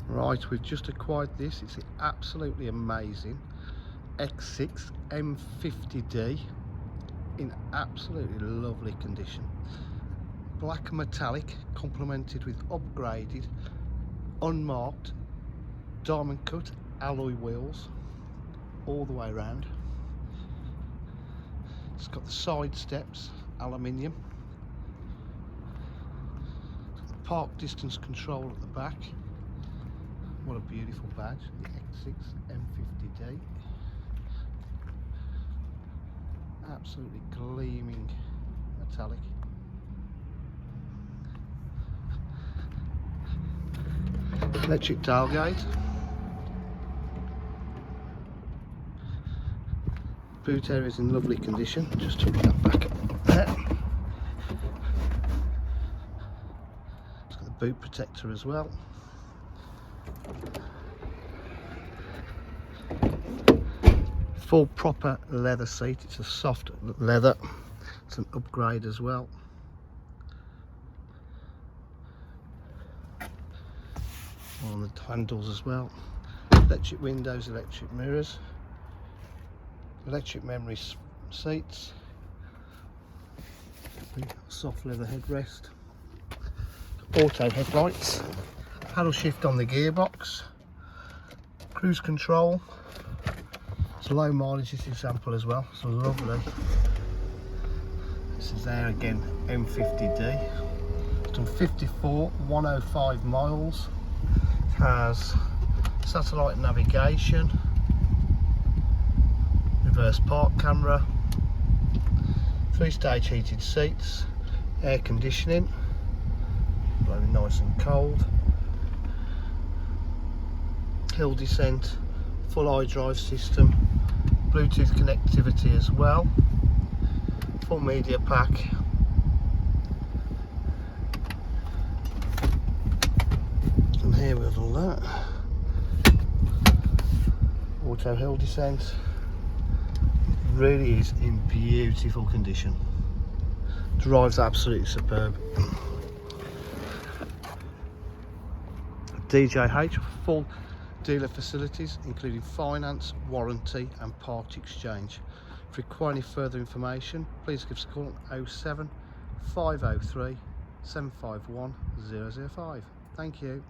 Right, we've just acquired this. It's absolutely amazing X6 M50d in absolutely lovely condition. Black and metallic, complemented with upgraded, unmarked, diamond cut alloy wheels all the way around. It's got the side steps, aluminium. Park distance control at the back. What a beautiful badge, the X6 M50d. Absolutely gleaming metallic. Electric tailgate. Boot area is in lovely condition. Just to put that back up there. It's got the boot protector as well. Full proper leather seat. It's a soft leather. It's an upgrade as well. On the handles as well. Electric windows, electric mirrors, electric memory seats, soft leather headrest, auto headlights, paddle shift on the gearbox, cruise control. It's low mileage, this example as well, so lovely. This is there again, M50d. It's done 54,105 miles. It has satellite navigation, reverse park camera, 3-stage heated seats, air conditioning, blowing nice and cold, hill descent, full iDrive system, Bluetooth connectivity as well, full media pack, and here we have all that. Auto hill descent. It really is in beautiful condition. Drives absolutely superb. DJH, full dealer facilities including finance, warranty and part exchange. If you require any further information, please give us a call on 07 503 751 005. Thank you.